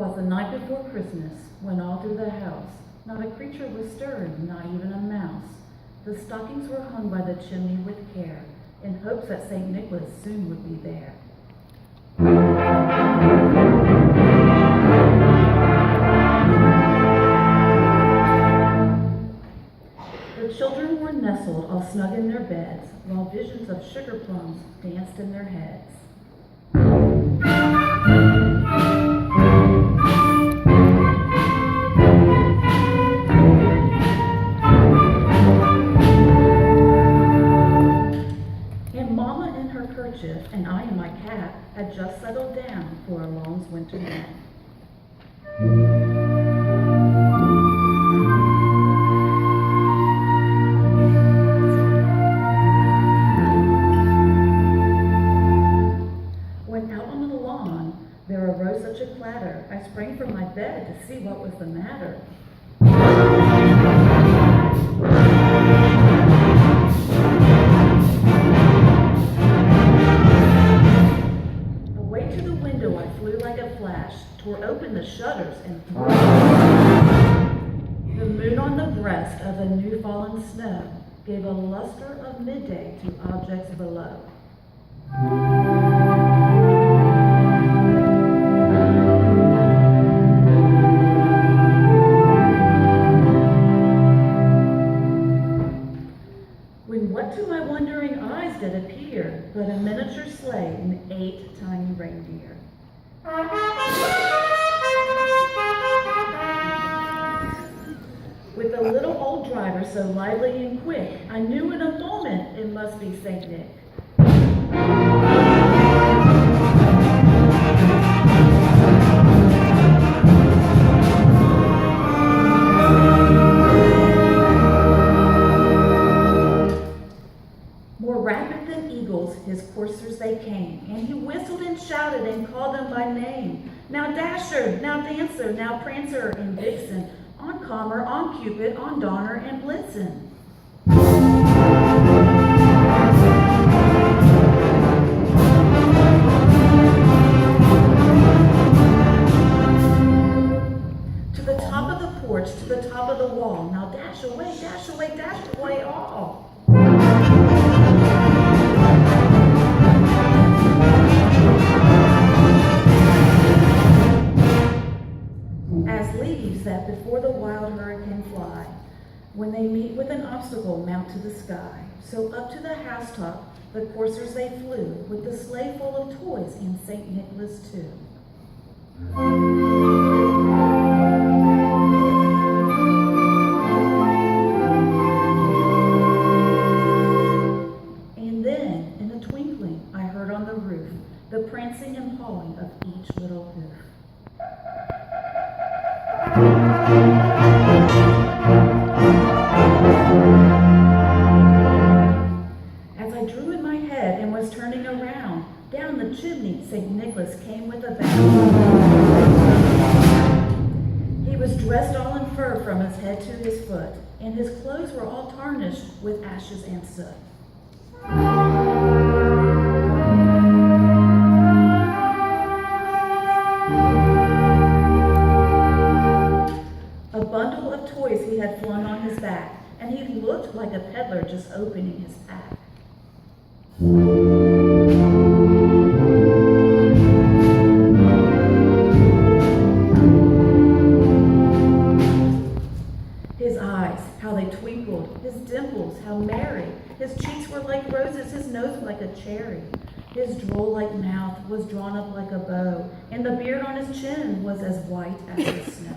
'Twas the night before Christmas, when all through the house not a creature was stirring, not even a mouse. The stockings were hung by the chimney with care, in hopes that St. Nicholas soon would be there. The children were nestled all snug in their beds, while visions of sugar plums danced in their heads. And I and my cat had just settled down for a long winter nap. When out on the lawn there arose such a clatter, I sprang from my bed to see what was the matter. Tore open the shutters and the moon on the breast of the new fallen snow gave a luster of midday to objects below. When what to my wondering eyes did appear but a miniature sleigh and 8 tiny reindeer. With a little old driver so lively and quick, I knew in a moment it must be St. Nick. More rapid than eagles, his coursers they came, and he whistled and shouted and called them by name. Now Dasher, now Dancer, now Prancer and Vixen, on Comer, on Cupid, on Donner and Blitzen. To the top of the porch, to the top of the wall, now dash away, dash away, dash away all. As leaves that before the wild hurricane fly, when they meet with an obstacle mount to the sky, so up to the housetop the coursers they flew, with the sleigh full of toys and St. Nicholas too. And then, in a twinkling, I heard on the roof the prancing and pawing of each little hoof. As I drew in my head and was turning around, down the chimney St. Nicholas came with a bound. He was dressed all in fur from his head to his foot, and his clothes were all tarnished with ashes and soot. A bundle of toys he had flung on his back, and he looked like a peddler just opening his pack. His eyes, how they twinkled, his dimples, how merry. His cheeks were like roses, his nose like a cherry. His droll-like mouth was drawn up like a bow, and the beard on his chin was as white as the snow.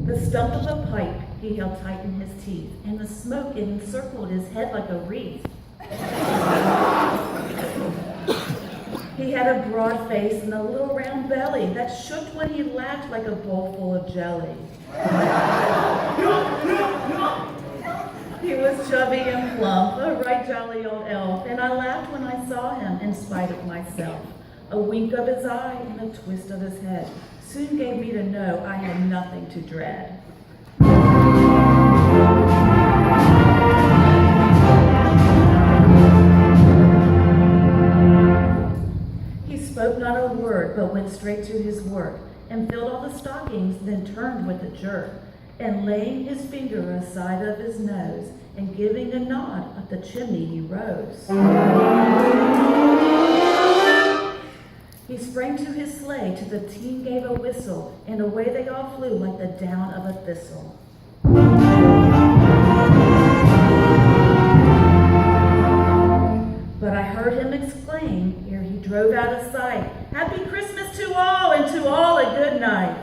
The stump of a pipe he held tight in his teeth, and the smoke encircled his head like a wreath. He had a broad face and a little round belly that shook when he laughed like a bowl full of jelly. He was chubby and plump, a right jolly old elf, and I laughed when I saw him in spite of myself. A wink of his eye and a twist of his head soon gave me to know I had nothing to dread. word, but went straight to his work, and filled all the stockings, then turned with a jerk, and laying his finger aside of his nose, and giving a nod, up the chimney he rose. He sprang to his sleigh, to the team gave a whistle, and away they all flew like the down of a thistle. But I heard him exclaim, ere he drove out of sight, "Happy Christmas to all, and to all a good night."